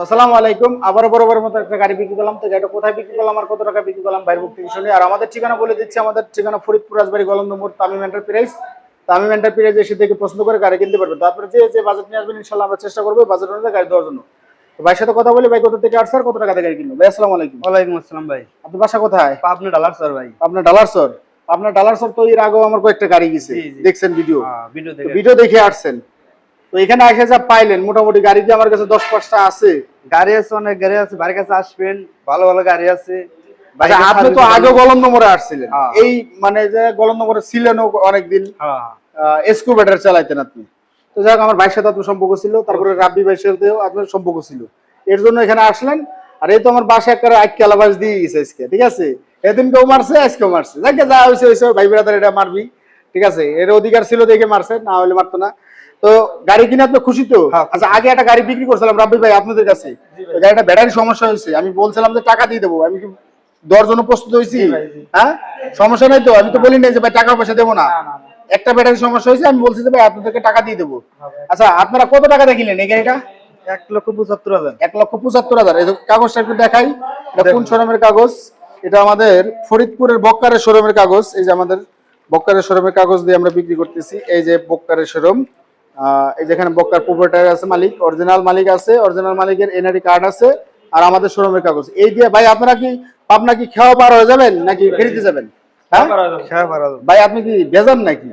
আসসালামু আলাইকুম। আবারও বরাবরের মতো একটা গাড়ি বিক্রি করলাম। তো গাড়িটা কোথায় বিক্রি করলাম আর কত টাকা বিক্রি করলাম ভাইয়ের মুখ থেকে শুনি। আর আমাদের ঠিকানা বলে দিচ্ছি, আমাদের ঠিকানা ফরিদপুর রাজবাড়ী গলন্দ মোড়, তামিম এন্টারপ্রাইজ। তামিম এন্টারপ্রাইজ এসে থেকে পছন্দ করে গাড়ি কিনতে পারবেন। তারপরে যে বাজেট নিয়ে আসবেন ইনশাআল্লাহ আমরা চেষ্টা করবো বাজেট অনুযায়ী গাড়ি দেওয়ার জন্য। তো ভাইয়ের সাথে কথা বলি, ভাই কোথা থেকে আসছে আর কত টাকা দিয়ে গাড়ি কিনলো। ভাই আসসালামু আলাইকুম। ওয়ালাইকুম আসসালাম ভাই। আপনার বাসা কোথায়? পাবনা ডালার স্যার ভাই। আপনার ডালারসর। আপনার ডালারসর তো এর আগেও আমার কয়েকটা গাড়ি গেছে, জি, জি। দেখছেন ভিডিও। ভিডিও তো দেখে ভিডিও দেখে আসছেন। তো এখানে এসে যা পাইলেন, মোটামুটি গাড়ি কি আমার কাছে 10-5টা আছে। গাড়ি আছে, অনেক গাড়ি আছে, বাড়ির কাছে আসবেন, ভালো ভালো গাড়ি আছে। আচ্ছা, আপনি তো আগে গলন্দ মোড়ে আসছিলেন, হ্যাঁ। এই মানে যে গলন্দ মোড়ে ছিলেন অনেকদিন, এসকোভেটার চালাইতেন আপনি। তো যাক, আমার ভাইয়ের সাথে আপনার সম্পর্ক ছিল, তারপরে রাব্বি ভাইয়ের সাথেও আপনার সম্পর্ক ছিল, এর জন্য এখানে আসলেন। আর এই তো আমার বাসা একটা আজকে আলাবাস দিয়ে গেছে আজকে, ঠিক আছে। এদিন কেউ মারছে, আজকেও মারছে, যাকে যা হয়েছে হয়েছে, ভাই ব্রাদার এটা মারবি, ঠিক আছে। এর অধিকার ছিল দেখে মারছে, না হলে মারতো না। তো গাড়ি কিনে আপনি খুশি তো? আচ্ছা, আগে একটা গাড়ি বিক্রি করছিলাম রাব্বি ভাই আপনাদের কাছে, ওই গাড়িটা ব্যাটারি সমস্যা হয়েছে, আমি বলছিলাম যে টাকা দিয়ে দেবো, আমি কি দেওয়ার জন্য প্রস্তুত হয়েছি? হ্যাঁ, সমস্যা নাই তো? আমি তো বলি নাই যে ভাই টাকা পয়সা দেবো না। একটা ব্যাটারি সমস্যা হয়েছে, আমি বলছি যে ভাই আপনাদেরকে টাকা দিয়ে দেবো। আচ্ছা, আপনারা কত টাকা দিয়ে কিনলেন এই গাড়িটা? 1,75,000। 1,75,000। এই কাগজটা একটু দেখাই, এটা কোন শোরুমের কাগজ? এটা আমাদের ফরিদপুরের বক্কারের শোরুমের কাগজ। এই যে আমাদের বক্কারের শোরুমের কাগজ দিয়ে আমরা বিক্রি করতেছি। এই যে বক্কারের শোরুম, এই যেখানে বক্কার প্রোপ্রাইটার আছে, মালিক, অরিজিনাল মালিক আছে, অরিজিনাল মালিকের এনআরই কার্ড আছে, আর আমাদের শোরুমের কাগজ। এই দিয়ে ভাই আপনারা কি আপনারা কি খাওয়া পার হয়ে যাবেন নাকি ফেরিতে যাবেন? হ্যাঁ ভাই, আপনি কি বেজান নাকি?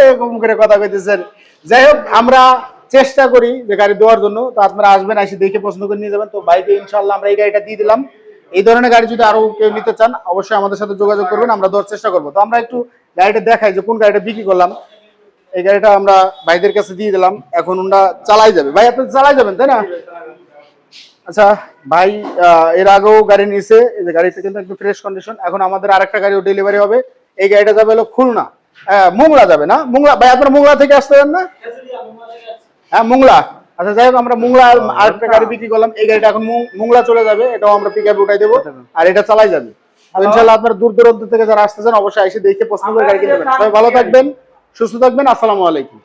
এরকম করে কথা কইতেছেন। যাই হোক, আমরা চেষ্টা করি যে গাড়ি দেওয়ার জন্য। তো আপনারা আসবেন, এসে দেখে পছন্দ করে নিয়ে যাবেন। তো বাইকে ইনশাআল্লাহ আমরা এই গাড়িটা দিয়ে দিলাম। এই ধরনের গাড়ি যদি আরো কেউ নিতে চান, অবশ্যই আমাদের সাথে যোগাযোগ করবেন, আমরা দেওয়ার চেষ্টা করবো। তো আমরা একটু গাড়িটা দেখাই যে কোন গাড়িটা বিক্রি করলাম। এই গাড়িটা আমরা ভাইদের কাছে দিয়ে দিলাম, এখন ওনারা চালাই যাবে। ভাই, আপনি চালাই যাবেন তাই না? আচ্ছা ভাই, এর আগেও গাড়ি নিয়েছে, এই যে গাড়িটা কিন্তু একটু ফ্রেশ কন্ডিশন। এখন আমাদের আরেকটা গাড়িও ডেলিভারি হবে। এই গাড়িটা যাবে হলো খুলনা, মোংলা যাবে না? মোংলা ভাই, আপনার মোংলা থেকে আসতে পারেন না? হ্যাঁ, মোংলা। আচ্ছা, যাই হোক, আমরা মোংলা আরেকটা গাড়ি বিক্রি করলাম। এই গাড়িটা এখন মোংলা চলে যাবে, এটাও আমরা পিক আপে উঠাই দেবো, আর এটা চালাই যাবে। তো ইনশাআল্লাহ আপনারা দূর দূরান্ত থেকে যারা আসতেছেন, অবশ্যই এসে দেখে পছন্দ করে গাড়ি কিনতে পারেন। সবাই ভালো থাকবেন, সুস্থ থাকবেন। আসসালামু আলাইকুম।